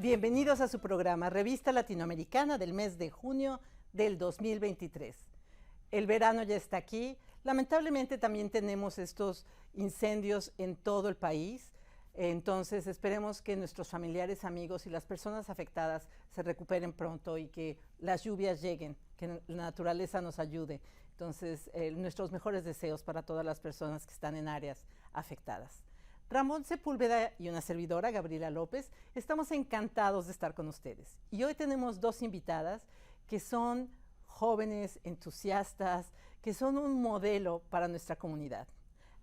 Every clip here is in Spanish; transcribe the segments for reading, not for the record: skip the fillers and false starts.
Bienvenidos a su programa Revista Latinoamericana del mes de junio del 2023. El verano ya está aquí. Lamentablemente también tenemos estos incendios en todo el país. Entonces esperemos que nuestros familiares, amigos y las personas afectadas se recuperen pronto y que las lluvias lleguen, que la naturaleza nos ayude. Entonces, nuestros mejores deseos para todas las personas que están en áreas afectadas. Ramón Sepúlveda y una servidora, Gabriela López, estamos encantados de estar con ustedes. Y hoy tenemos dos invitadas que son jóvenes, entusiastas, que son un modelo para nuestra comunidad.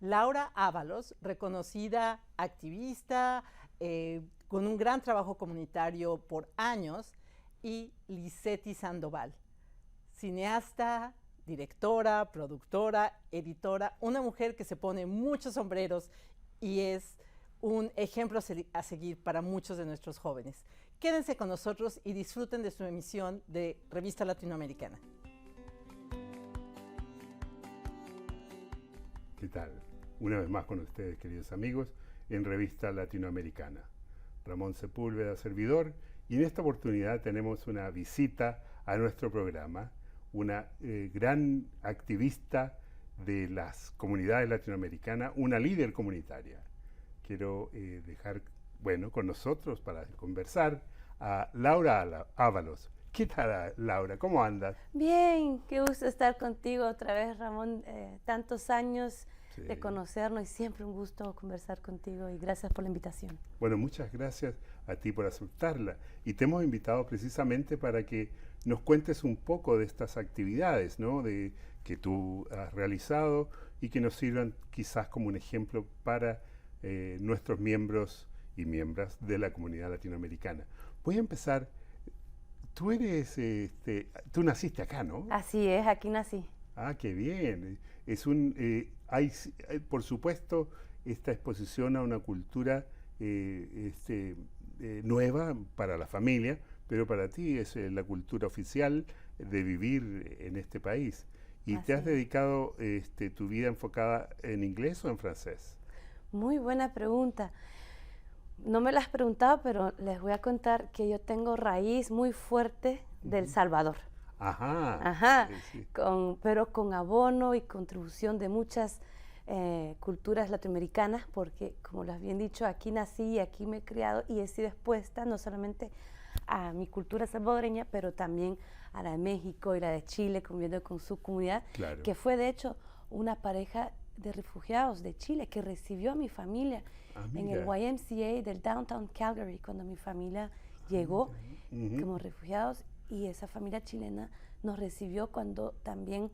Laura Ábalos, reconocida activista, con un gran trabajo comunitario por años, y Lisetti Sandoval, cineasta, directora, productora, editora, una mujer que se pone muchos sombreros y es un ejemplo a seguir para muchos de nuestros jóvenes. Quédense con nosotros y disfruten de su emisión de Revista Latinoamericana. ¿Qué tal? Una vez más con ustedes, queridos amigos, en Revista Latinoamericana. Ramón Sepúlveda, servidor, y en esta oportunidad tenemos una visita a nuestro programa, una gran activista de las comunidades latinoamericanas, una líder comunitaria. Quiero dejar, con nosotros para conversar a Laura Ábalos. ¿Qué tal, Laura? ¿Cómo andas? Bien, qué gusto estar contigo otra vez, Ramón. Tantos años de conocernos y siempre un gusto conversar contigo y gracias por la invitación. Bueno, muchas gracias a ti por aceptarla. Y te hemos invitado precisamente para que nos cuentes un poco de estas actividades, ¿no? Que tú has realizado y que nos sirvan quizás como un ejemplo para nuestros miembros y miembros de la comunidad latinoamericana. Voy a empezar. Tú tú naciste acá, ¿no? Así es, aquí nací. Ah, qué bien. Hay, por supuesto, esta exposición a una cultura nueva para la familia, pero para ti es la cultura oficial de vivir en este país. ¿Y te has dedicado tu vida enfocada en inglés o en francés? Muy buena pregunta. No me la has preguntado, pero les voy a contar que yo tengo raíz muy fuerte del Salvador. Ajá. Sí. Pero con abono y contribución de muchas culturas latinoamericanas, porque como lo has bien dicho, aquí nací y aquí me he criado y he sido expuesta no solamente a mi cultura salvadoreña, pero también a la de México y la de Chile, conviviendo con su comunidad, claro, que fue de hecho una pareja de refugiados de Chile que recibió a mi familia en el YMCA del Downtown Calgary cuando mi familia llegó como refugiados, y esa familia chilena nos recibió cuando también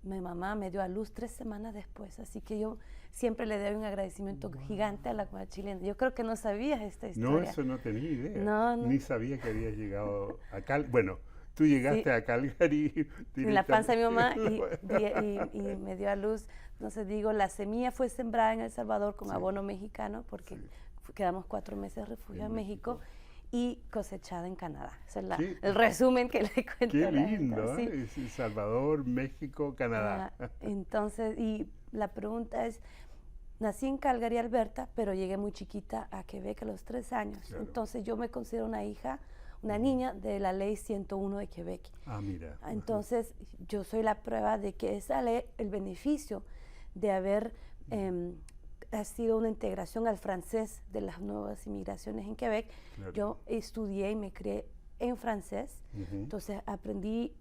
mi mamá me dio a luz 3 semanas después, así que yo siempre le doy un agradecimiento gigante a la comunidad chilena. Yo creo que no sabías esta historia. No, eso no tenía idea. No. Ni sabía que habías llegado a Calgary. Bueno, tú llegaste a Calgary en la panza de mi mamá y me dio a luz. Entonces digo, la semilla fue sembrada en El Salvador con abono mexicano, porque quedamos 4 meses refugiados en México, y cosechada en Canadá. Ese es el resumen que le cuento. Qué lindo, ¿eh? Es El Salvador, México, Canadá. Entonces, y la pregunta es, nací en Calgary, Alberta, pero llegué muy chiquita a Quebec a los 3 años. Claro. Entonces yo me considero una niña de la ley 101 de Quebec. Ah, mira. Entonces yo soy la prueba de que esa ley, el beneficio de haber ha sido una integración al francés de las nuevas inmigraciones en Quebec. Claro. Yo estudié y me crié en francés, entonces aprendí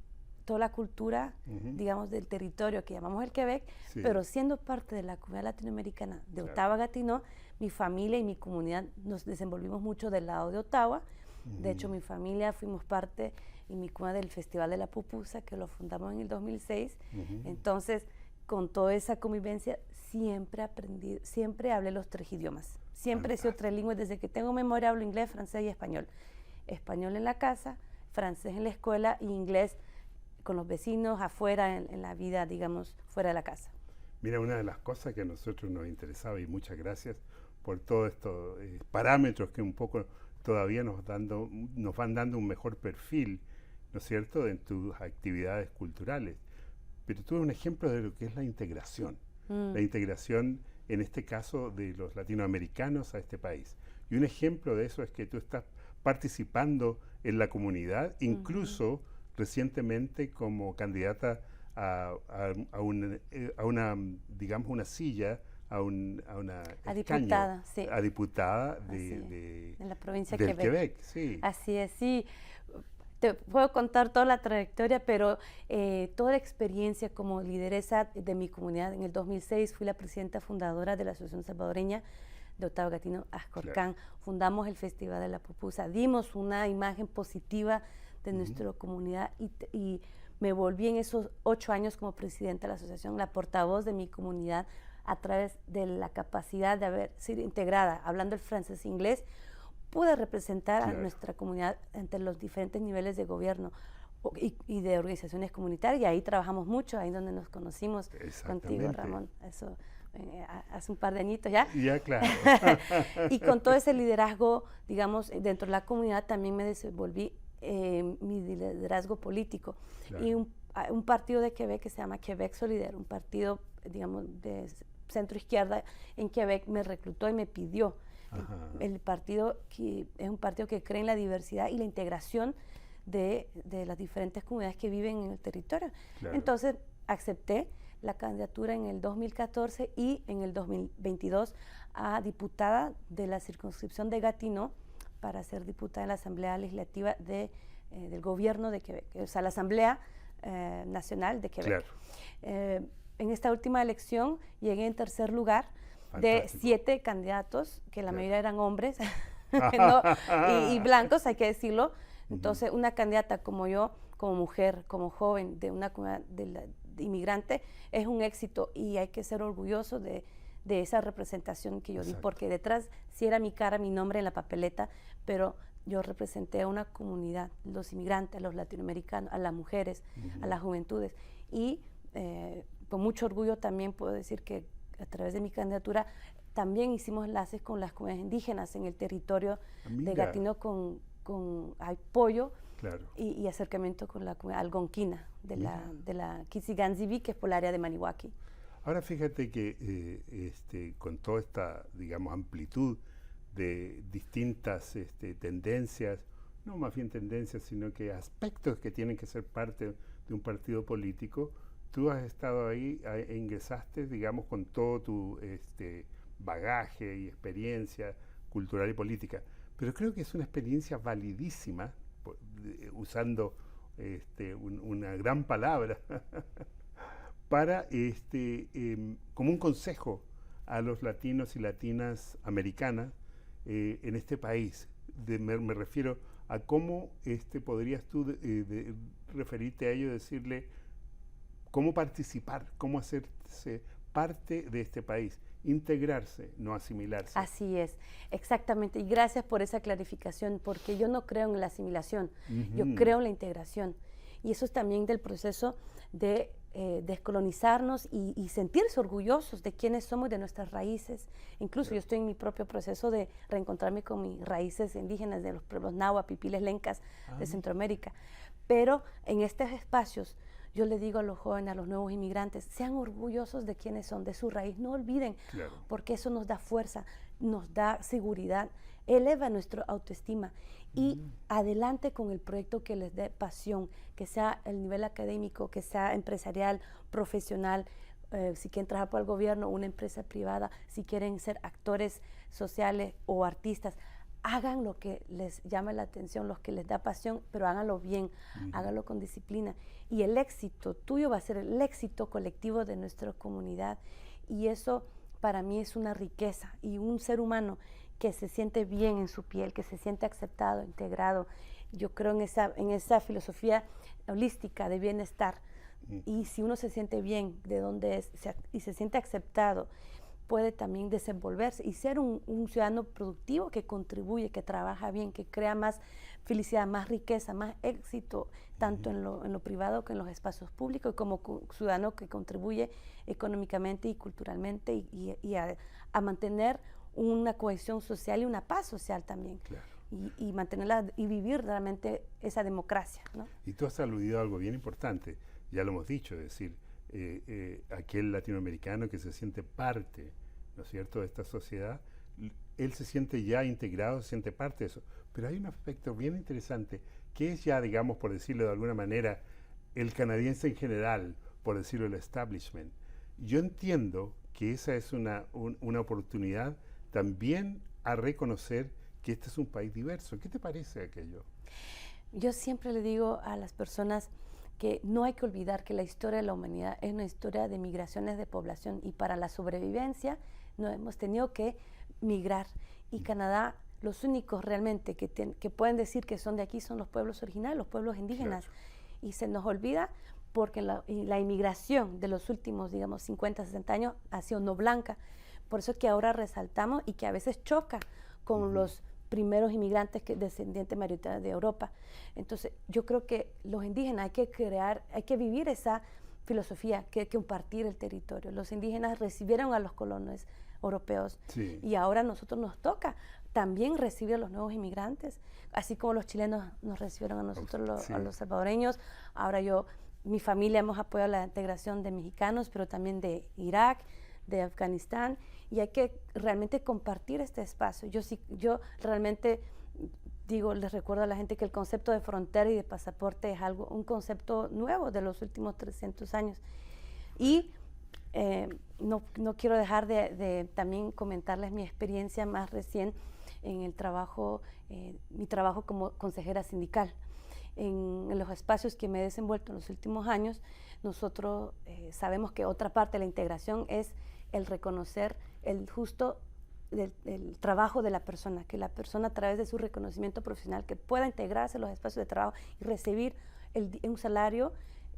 toda la cultura, digamos, del territorio que llamamos el Quebec, pero siendo parte de la comunidad latinoamericana de Ottawa-Gatineau, mi familia y mi comunidad nos desenvolvimos mucho del lado de Ottawa. De hecho, mi familia fuimos parte y mi comunidad del Festival de la Pupusa, que lo fundamos en el 2006. Entonces, con toda esa convivencia, siempre aprendí, siempre hablé los 3 idiomas. Siempre he sido trilingüe, desde que tengo memoria hablo inglés, francés y español. Español en la casa, francés en la escuela y inglés con los vecinos afuera, en la vida, digamos, fuera de la casa. Mira, una de las cosas que a nosotros nos interesaba, y muchas gracias por todos estos parámetros que un poco todavía nos van dando un mejor perfil, ¿no es cierto?, en tus actividades culturales. Pero tú eres un ejemplo de lo que es la integración. La integración, en este caso, de los latinoamericanos a este país. Y un ejemplo de eso es que tú estás participando en la comunidad, incluso recientemente como candidata a una, digamos, una silla, a una escaño, diputada, sí. a diputada en la provincia del de Quebec, sí. Así es, sí. Te puedo contar toda la trayectoria, pero toda la experiencia como lideresa de mi comunidad. En el 2006 fui la presidenta fundadora de la Asociación Salvadoreña de Otavo Gatineau Axcorcán. Claro. Fundamos el Festival de la Pupusa, dimos una imagen positiva de nuestra comunidad y me volví en esos 8 años como presidenta de la asociación la portavoz de mi comunidad a través de la capacidad de haber sido integrada, hablando el francés e inglés, pude representar a nuestra comunidad entre los diferentes niveles de gobierno y de organizaciones comunitarias, y ahí trabajamos mucho, ahí donde nos conocimos contigo, Ramón, eso hace un par de añitos ya. Ya, claro. Y con todo ese liderazgo, digamos, dentro de la comunidad también me desenvolví mi liderazgo político. Claro. Y un partido de Quebec que se llama Quebec Solidaire, un partido, digamos, de centro izquierda en Quebec, me reclutó y me pidió. El partido que es un partido que cree en la diversidad y la integración de las diferentes comunidades que viven en el territorio. Claro. Entonces acepté la candidatura en el 2014 y en el 2022 a diputada de la circunscripción de Gatineau para ser diputada en la Asamblea Legislativa del Gobierno de Quebec, o sea, la Asamblea Nacional de Quebec. Claro. En esta última elección llegué en tercer lugar. Fantástico. De 7 candidatos, que la mayoría eran hombres y blancos, hay que decirlo. Entonces, una candidata como yo, como mujer, como joven, de una comunidad de inmigrante, es un éxito y hay que ser orgulloso de esa representación que yo di, porque detrás sí era mi cara, mi nombre en la papeleta, pero yo representé a una comunidad, los inmigrantes, a los latinoamericanos, a las mujeres, a las juventudes. Y con mucho orgullo también puedo decir que a través de mi candidatura también hicimos enlaces con las comunidades indígenas en el territorio de Gatineau con apoyo y acercamiento con la comunidad algonquina de la Kisiganzibi, que es por el área de Manihuaki. Ahora fíjate que con toda esta, digamos, amplitud de distintas tendencias, no más bien tendencias, sino que aspectos que tienen que ser parte de un partido político, tú has estado ahí e ingresaste, digamos, con todo tu bagaje y experiencia cultural y política. Pero creo que es una experiencia validísima, usando una gran palabra, para como un consejo a los latinos y latinas americanas en este país. Me refiero a cómo podrías tú referirte a ello y decirle cómo participar, cómo hacerse parte de este país, integrarse, no asimilarse. Así es, exactamente. Y gracias por esa clarificación, porque yo no creo en la asimilación, yo creo en la integración. Y eso es también del proceso de descolonizarnos y sentirse orgullosos de quiénes somos, de nuestras raíces. Incluso yo estoy en mi propio proceso de reencontrarme con mis raíces indígenas de los pueblos náhuatl, pipiles, lencas de Centroamérica. Pero en estos espacios yo le digo a los jóvenes, a los nuevos inmigrantes, sean orgullosos de quiénes son, de su raíz, no olviden, porque eso nos da fuerza, nos da seguridad, eleva nuestra autoestima y adelante con el proyecto que les dé pasión, que sea el nivel académico, que sea empresarial, profesional, si quieren trabajar para el gobierno, una empresa privada, si quieren ser actores sociales o artistas, hagan lo que les llama la atención, lo que les da pasión, pero háganlo bien, háganlo con disciplina. Y el éxito tuyo va a ser el éxito colectivo de nuestra comunidad. Y eso para mí es una riqueza. Y un ser humano que se siente bien en su piel, que se siente aceptado, integrado, yo creo en esa filosofía holística de bienestar. Y si uno se siente bien de dónde es y se siente aceptado, puede también desenvolverse y ser un ciudadano productivo que contribuye, que trabaja bien, que crea más felicidad, más riqueza, más éxito, tanto en lo privado que en los espacios públicos, y como ciudadano que contribuye económicamente y culturalmente y a mantener una cohesión social y una paz social también. Claro. Y mantenerla y vivir realmente esa democracia, ¿no? Y tú has aludido a algo bien importante, ya lo hemos dicho, es decir, aquel latinoamericano que se siente parte, ¿no es cierto?, de esta sociedad, él se siente ya integrado, se siente parte de eso. Pero hay un aspecto bien interesante, que es ya, digamos, por decirlo de alguna manera, el canadiense en general, por decirlo, el establishment. Yo entiendo que esa es una oportunidad también a reconocer que este es un país diverso. ¿Qué te parece aquello? Yo siempre le digo a las personas que no hay que olvidar que la historia de la humanidad es una historia de migraciones de población, y para la sobrevivencia nos hemos tenido que migrar. Y Canadá, los únicos realmente que pueden decir que son de aquí son los pueblos originales, los pueblos indígenas. Claro. Y se nos olvida porque la inmigración de los últimos, digamos, 50, 60 años ha sido no blanca. Por eso es que ahora resaltamos, y que a veces choca con los primeros inmigrantes descendientes mayoritarios de Europa. Entonces, yo creo que los indígenas hay que vivir esa filosofía, que hay que compartir el territorio. Los indígenas recibieron a los colonos europeos, sí, y ahora a nosotros nos toca también recibir a los nuevos inmigrantes, así como los chilenos nos recibieron a nosotros, sí, a los salvadoreños. Ahora mi familia hemos apoyado la integración de mexicanos, pero también de Irak, de Afganistán, y hay que realmente compartir este espacio. Yo realmente les recuerdo a la gente que el concepto de frontera y de pasaporte es un concepto nuevo de los últimos 300 años. Y no quiero dejar de también comentarles mi experiencia más recién en el trabajo, mi trabajo como consejera sindical. En los espacios que me he desenvuelto en los últimos años, nosotros sabemos que otra parte de la integración es el reconocer el trabajo de la persona, que la persona a través de su reconocimiento profesional que pueda integrarse en los espacios de trabajo y recibir un salario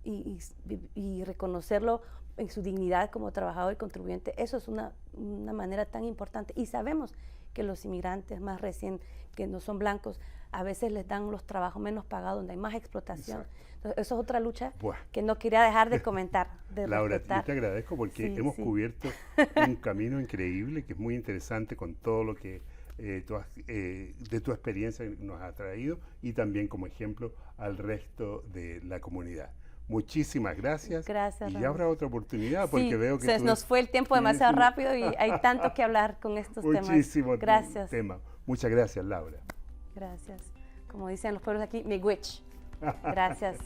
y reconocerlo en su dignidad como trabajador y contribuyente. Eso es una manera tan importante, y sabemos que los inmigrantes más recién, que no son blancos, a veces les dan los trabajos menos pagados, donde hay más explotación. Entonces, eso es otra lucha que no quería dejar de comentar. Laura, yo te agradezco porque hemos cubierto un camino increíble, que es muy interesante con todo lo que de tu experiencia nos ha traído, y también como ejemplo al resto de la comunidad. Muchísimas gracias. Gracias, y ya habrá otra oportunidad, porque veo que nos fue el tiempo demasiado rápido y hay tanto que hablar con estos temas. Muchísimo gracias. tema. Muchas gracias, Laura. Gracias. Como dicen los pueblos aquí, miigwech. Gracias.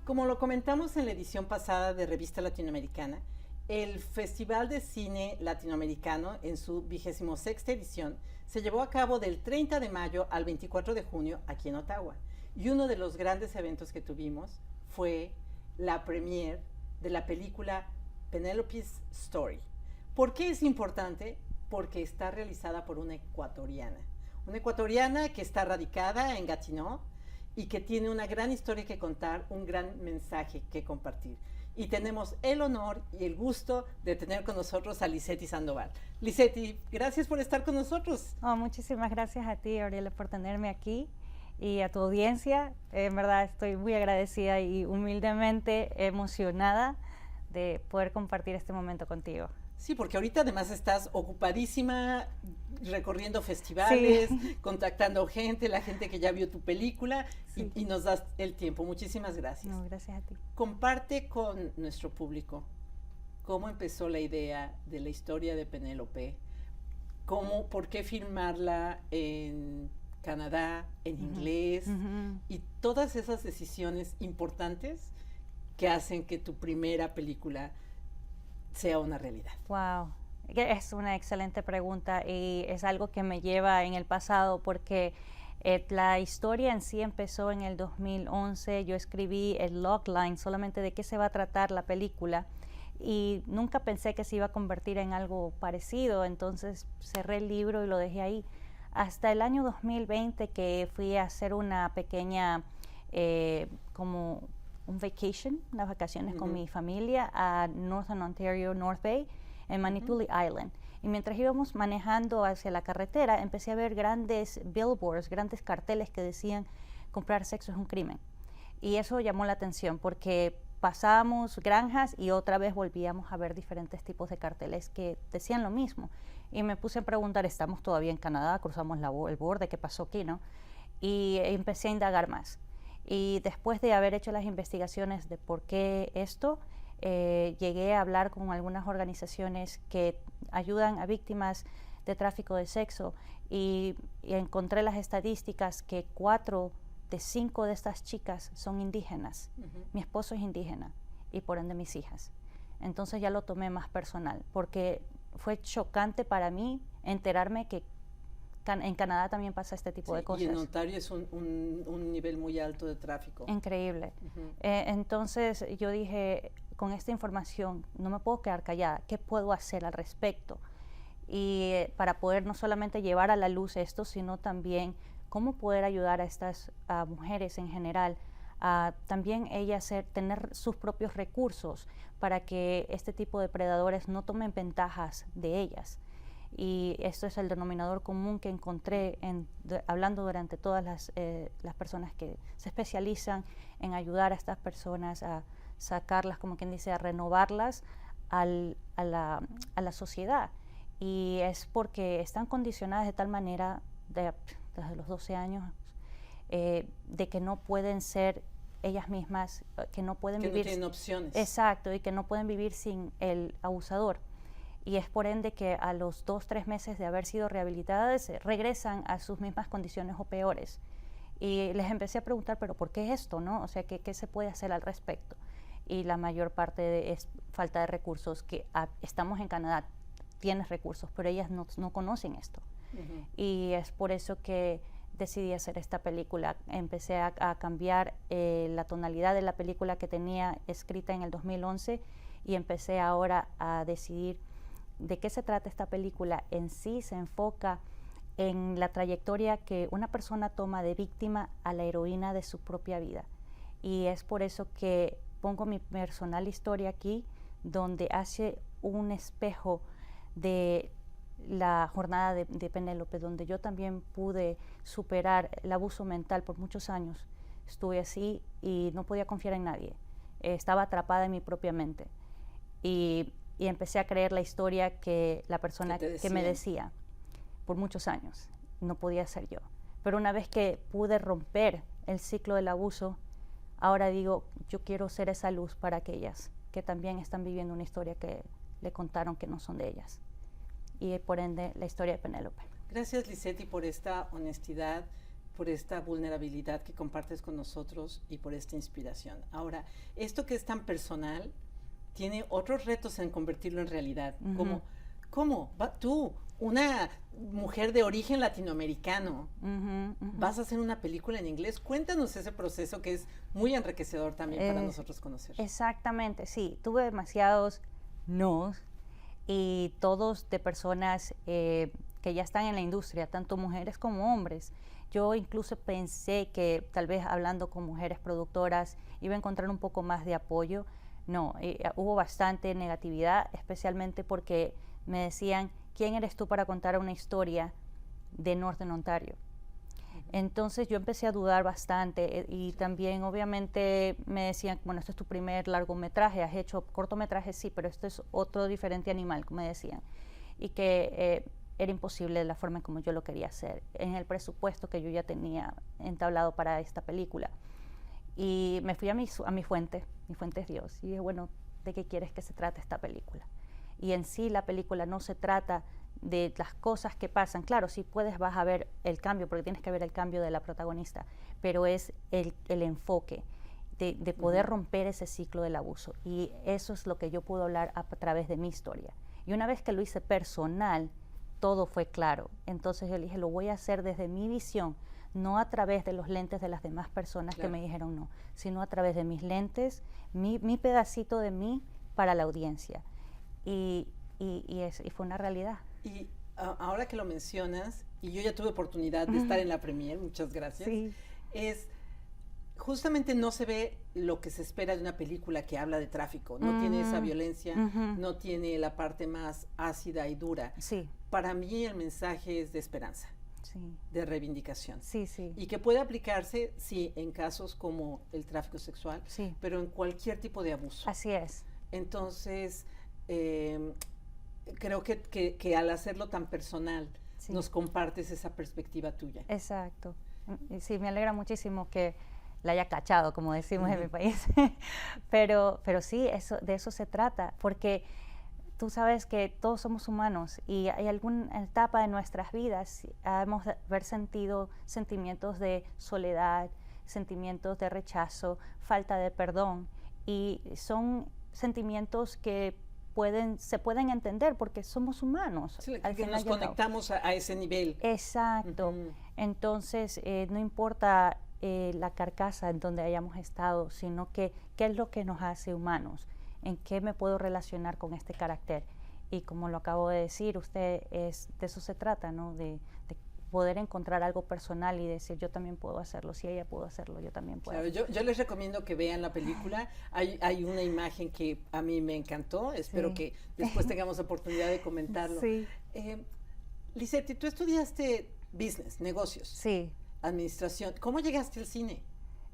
Como lo comentamos en la edición pasada de Revista Latinoamericana, el Festival de Cine Latinoamericano, en su 26ª edición, se llevó a cabo del 30 de mayo al 24 de junio aquí en Ottawa. Y uno de los grandes eventos que tuvimos fue la premiere de la película Penelope's Story. ¿Por qué es importante? Porque está realizada por una ecuatoriana que está radicada en Gatineau y que tiene una gran historia que contar, un gran mensaje que compartir. Y tenemos el honor y el gusto de tener con nosotros a Lisetti Sandoval. Lisetti, gracias por estar con nosotros. Muchísimas gracias a ti, Auriela, por tenerme aquí, y a tu audiencia. En verdad estoy muy agradecida y humildemente emocionada de poder compartir este momento contigo. Sí, porque ahorita además estás ocupadísima recorriendo festivales, contactando gente, la gente que ya vio tu película, y nos das el tiempo. Muchísimas gracias. No, gracias a ti. Comparte con nuestro público cómo empezó la idea de la historia de Penélope, por qué filmarla en Canadá, en inglés, y todas esas decisiones importantes que hacen que tu primera película sea una realidad. Wow, es una excelente pregunta, y es algo que me lleva en el pasado, porque la historia en sí empezó en el 2011. Yo escribí el logline solamente de qué se va a tratar la película, y nunca pensé que se iba a convertir en algo parecido. Entonces cerré el libro y lo dejé ahí hasta el año 2020, que fui a hacer una pequeña como un vacation, unas vacaciones con mi familia a Northern Ontario, North Bay, en Manitoulin Island. Y mientras íbamos manejando hacia la carretera, empecé a ver grandes billboards, grandes carteles que decían comprar sexo es un crimen. Y eso llamó la atención, porque pasábamos granjas y otra vez volvíamos a ver diferentes tipos de carteles que decían lo mismo. Y me puse a preguntar, ¿estamos todavía en Canadá? ¿Cruzamos el borde? ¿Qué pasó aquí, no? Y empecé a indagar más. Y después de haber hecho las investigaciones de por qué esto, llegué a hablar con algunas organizaciones que ayudan a víctimas de tráfico de sexo y encontré las estadísticas que 4 de 5 de estas chicas son indígenas. Mi esposo es indígena y por ende mis hijas. Entonces ya lo tomé más personal porque fue chocante para mí enterarme que en Canadá también pasa este tipo de cosas. Y en Ontario es un nivel muy alto de tráfico. Increíble. Entonces yo dije, con esta información no me puedo quedar callada. ¿Qué puedo hacer al respecto? Y para poder no solamente llevar a la luz esto, sino también cómo poder ayudar a estas mujeres en general a también ellas tener sus propios recursos para que este tipo de predadores no tomen ventajas de ellas. Y esto es el denominador común que encontré hablando durante todas las personas que se especializan en ayudar a estas personas a sacarlas, como quien dice, a renovarlas a la sociedad. Y es porque están condicionadas de tal manera, desde los 12 años, de que no pueden ser ellas mismas, que no pueden vivir... Que no tienen opciones. Exacto, y que no pueden vivir sin el abusador. Y es por ende que a los 2-3 meses de haber sido rehabilitadas regresan a sus mismas condiciones o peores. Y les empecé a preguntar, ¿pero por qué esto, no? O sea, ¿qué se puede hacer al respecto? Y la mayor parte es falta de recursos, que estamos en Canadá, tienes recursos, pero ellas no conocen esto. Y es por eso que decidí hacer esta película. Empecé a cambiar la tonalidad de la película que tenía escrita en el 2011 y empecé ahora a decidir de qué se trata esta película. En sí se enfoca en la trayectoria que una persona toma de víctima a la heroína de su propia vida. Y es por eso que pongo mi personal historia aquí, donde hace un espejo de la jornada de Penélope, donde yo también pude superar el abuso mental por muchos años. Estuve así y no podía confiar en nadie. Estaba atrapada en mi propia mente. Y empecé a creer la historia que la persona que me decía por muchos años. No podía ser yo. Pero una vez que pude romper el ciclo del abuso, ahora digo, yo quiero ser esa luz para aquellas que también están viviendo una historia que le contaron que no son de ellas. Y por ende, la historia de Penélope. Gracias, Lisetti, por esta honestidad, por esta vulnerabilidad que compartes con nosotros y por esta inspiración. Ahora, esto que es tan personal tiene otros retos en convertirlo en realidad. ¿Cómo? Tú, una mujer de origen latinoamericano, vas a hacer una película en inglés. Cuéntanos ese proceso que es muy enriquecedor también para nosotros conocer. Exactamente, sí. Tuve demasiados no's y todos de personas que ya están en la industria, tanto mujeres como hombres. Yo incluso pensé que tal vez hablando con mujeres productoras iba a encontrar un poco más de apoyo. No, hubo bastante negatividad, especialmente porque me decían, ¿quién eres tú para contar una historia de Northern Ontario? Entonces yo empecé a dudar bastante y también obviamente me decían, bueno, este es tu primer largometraje, has hecho cortometrajes, sí, pero esto es otro diferente animal, como me decían, y que era imposible la forma en como yo lo quería hacer, en el presupuesto que yo ya tenía entablado para esta película. Y me fui a mi fuente es Dios, y dije, bueno, ¿de qué quieres que se trate esta película? Y en sí la película no se trata de las cosas que pasan. Claro, sí vas a ver el cambio, porque tienes que ver el cambio de la protagonista, pero es el enfoque de poder romper ese ciclo del abuso. Y eso es lo que yo puedo hablar a través de mi historia. Y una vez que lo hice personal, todo fue claro. Entonces yo dije, lo voy a hacer desde mi visión, no a través de los lentes de las demás personas que me dijeron no, sino a través de mis lentes, mi pedacito de mí para la audiencia. Y fue una realidad. Y ahora que lo mencionas, y yo ya tuve oportunidad de estar en la premier, muchas gracias, es justamente no se ve lo que se espera de una película que habla de tráfico, no tiene esa violencia, no tiene la parte más ácida y dura. Para mí el mensaje es de esperanza. De reivindicación. Y que puede aplicarse, sí, en casos como el tráfico sexual, pero en cualquier tipo de abuso. Así es. Entonces, creo que al hacerlo tan personal, nos compartes esa perspectiva tuya. Exacto. Sí, me alegra muchísimo que la haya cachado, como decimos en mi país. pero sí, de eso se trata, porque tú sabes que todos somos humanos y hay alguna etapa de nuestras vidas hemos de haber sentido sentimientos de soledad, sentimientos de rechazo, falta de perdón, y son sentimientos que se pueden entender porque somos humanos. Sí, que nos conectamos a ese nivel. Exacto. Entonces, no importa la carcasa en donde hayamos estado, sino que qué es lo que nos hace humanos, en qué me puedo relacionar con este carácter. Y como lo acabo de decir, de eso se trata, ¿no? De poder encontrar algo personal y decir, yo también puedo hacerlo, si ella pudo hacerlo, yo también puedo. Claro, yo les recomiendo que vean la película. Hay una imagen que a mí me encantó, espero que después tengamos oportunidad de comentarlo. Sí. Lisetti, tú estudiaste business, negocios, sí, administración. ¿Cómo llegaste al cine?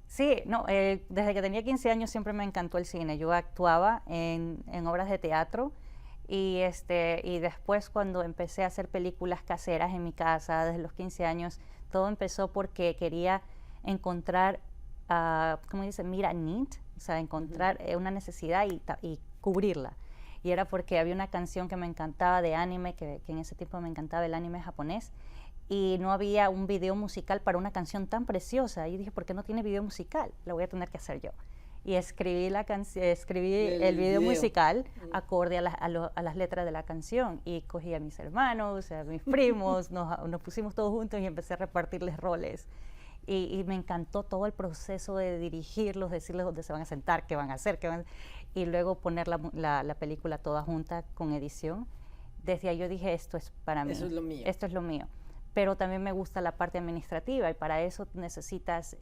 Sí, no, desde que tenía 15 años siempre me encantó el cine. Yo actuaba en obras de teatro. Y después cuando empecé a hacer películas caseras en mi casa desde los 15 años, todo empezó porque quería encontrar, ¿cómo dice? Mira, need, o sea, encontrar una necesidad y cubrirla. Y era porque había una canción que me encantaba de anime, que en ese tiempo me encantaba el anime japonés, y no había un video musical para una canción tan preciosa. Y dije, ¿por qué no tiene video musical? Lo voy a tener que hacer yo. Y escribí el video musical acorde a las letras de la canción, y cogí a mis hermanos, a mis primos, nos pusimos todos juntos y empecé a repartirles roles. Y me encantó todo el proceso de dirigirlos, decirles dónde se van a sentar, qué van a hacer, y luego poner la película toda junta con edición. Desde ahí yo dije, esto es para mí. Eso es lo mío. Esto es lo mío. Pero también me gusta la parte administrativa, y para eso necesitas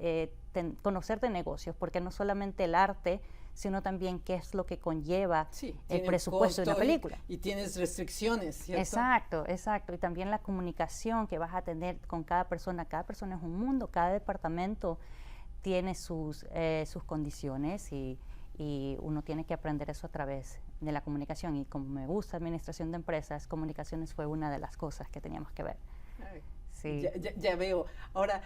conocer de negocios, porque no solamente el arte, sino también qué es lo que conlleva el presupuesto de una película. Y tienes restricciones, ¿cierto? Exacto, exacto. Y también la comunicación que vas a tener con cada persona. Cada persona es un mundo, cada departamento tiene sus condiciones, y uno tiene que aprender eso a través de la comunicación. Y como me gusta administración de empresas, comunicaciones fue una de las cosas que teníamos que ver. Ay, sí. Ya veo. Ahora,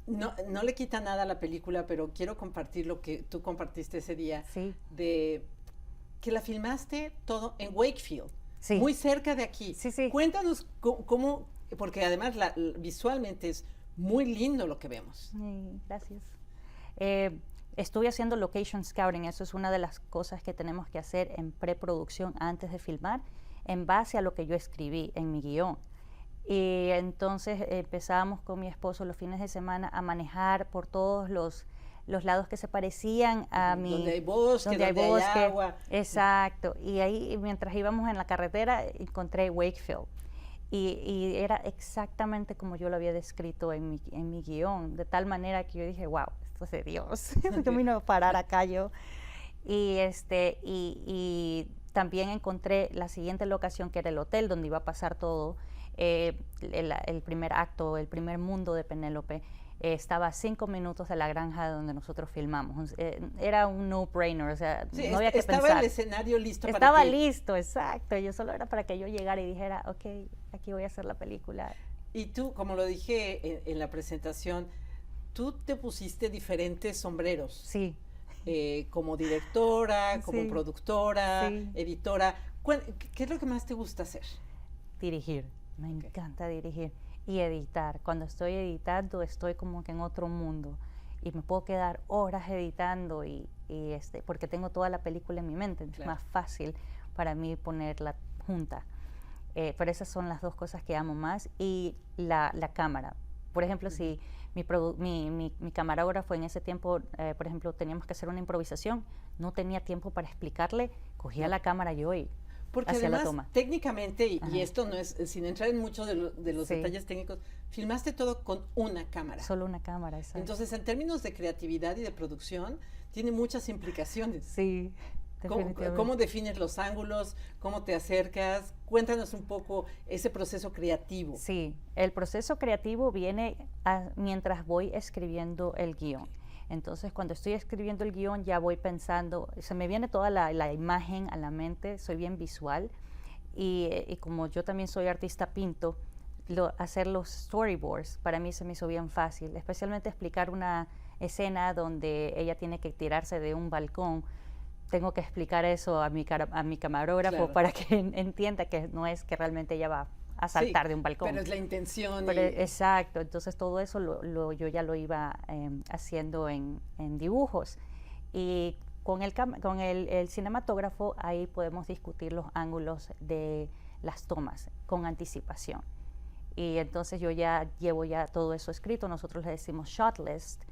no le quita nada a la película, pero quiero compartir lo que tú compartiste ese día, de que la filmaste todo en Wakefield, muy cerca de aquí. Sí. Cuéntanos cómo, porque además visualmente es muy lindo lo que vemos. Gracias. Estuve haciendo location scouting, eso es una de las cosas que tenemos que hacer en preproducción antes de filmar, en base a lo que yo escribí en mi guión. Y entonces empezábamos con mi esposo los fines de semana a manejar por todos los lados que se parecían a mi... Donde hay bosque, donde hay agua. Exacto. Y ahí, mientras íbamos en la carretera, encontré Wakefield. Y era exactamente como yo lo había descrito en mi guión, de tal manera que yo dije, wow, esto es de Dios. Yo me iba a parar acá yo. Y también encontré la siguiente locación, que era el hotel donde iba a pasar todo. El primer acto, el primer mundo de Penélope, estaba a 5 minutos de la granja donde nosotros filmamos. Era un no-brainer, o sea, no había que pensar. Estaba el escenario listo para ti. Estaba listo, exacto. Yo solo era para que yo llegara y dijera, ok, aquí voy a hacer la película. Y tú, como lo dije en la presentación, tú te pusiste diferentes sombreros. Sí. Como directora, como productora, editora. ¿Qué es lo que más te gusta hacer? Dirigir. Me encanta dirigir y editar. Cuando estoy editando estoy como que en otro mundo y me puedo quedar horas editando porque tengo toda la película en mi mente. Es más fácil para mí ponerla junta. Pero esas son las dos cosas que amo más. Y la cámara. Por ejemplo, si mi camarógrafo en ese tiempo, por ejemplo, teníamos que hacer una improvisación, no tenía tiempo para explicarle, cogía la cámara yo y porque hacia además, la toma. técnicamente, y esto no es, sin entrar en muchos de los detalles técnicos, filmaste todo con una cámara. Solo una cámara, exacto. Entonces, en términos de creatividad y de producción, tiene muchas implicaciones. Sí, definitivamente. ¿Cómo defines los ángulos? ¿Cómo te acercas? Cuéntanos un poco ese proceso creativo. Sí, el proceso creativo viene mientras voy escribiendo el guión. Entonces, cuando estoy escribiendo el guión, ya voy pensando, se me viene toda la imagen a la mente, soy bien visual, y como yo también soy artista, pinto, hacer los storyboards para mí se me hizo bien fácil, especialmente explicar una escena donde ella tiene que tirarse de un balcón. Tengo que explicar eso a mi camarógrafo, claro, para que entienda que no es que realmente ella va a saltar, sí, de un balcón. Pero es la intención. Pero, exacto, entonces todo eso yo ya lo iba haciendo en dibujos. Y con el cinematógrafo ahí podemos discutir los ángulos de las tomas con anticipación. Y entonces yo ya llevo todo eso escrito, nosotros le decimos shot list,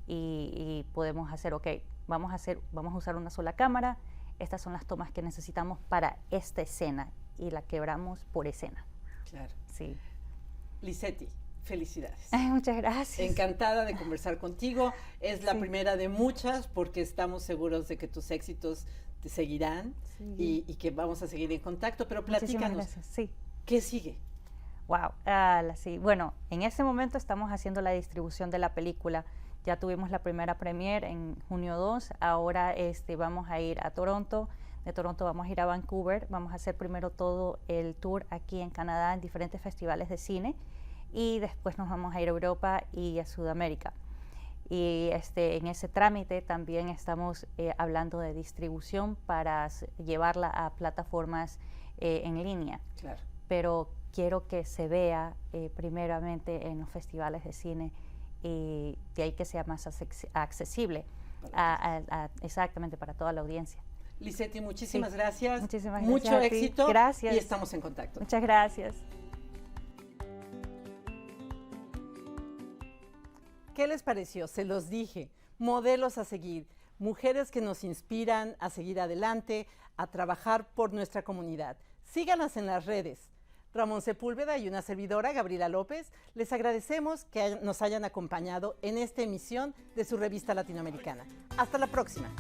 y podemos hacer, ok, vamos a usar una sola cámara, estas son las tomas que necesitamos para esta escena, y la quebramos por escena. Claro. Sí. Lisetti, felicidades. Ay, muchas gracias. Encantada de conversar contigo. Es la primera de muchas, porque estamos seguros de que tus éxitos te seguirán, sí, y que vamos a seguir en contacto, pero platícanos, sí, ¿qué sigue? Wow, sí. Bueno, en este momento estamos haciendo la distribución de la película. Ya tuvimos la primera premiere en junio 2, ahora vamos a ir a Toronto, de Toronto vamos a ir a Vancouver, vamos a hacer primero todo el tour aquí en Canadá en diferentes festivales de cine, y después nos vamos a ir a Europa y a Sudamérica. Y en ese trámite también estamos hablando de distribución para llevarla a plataformas en línea. Claro. Pero quiero que se vea primeramente en los festivales de cine, y de ahí que sea más accesible exactamente para toda la audiencia. Lisetti, muchísimas gracias. Muchísimas gracias. Mucho éxito. Gracias. Y estamos en contacto. Muchas gracias. ¿Qué les pareció? Se los dije. Modelos a seguir. Mujeres que nos inspiran a seguir adelante, a trabajar por nuestra comunidad. Síganas en las redes. Ramón Sepúlveda y una servidora, Gabriela López, les agradecemos que nos hayan acompañado en esta emisión de su revista latinoamericana. Hasta la próxima.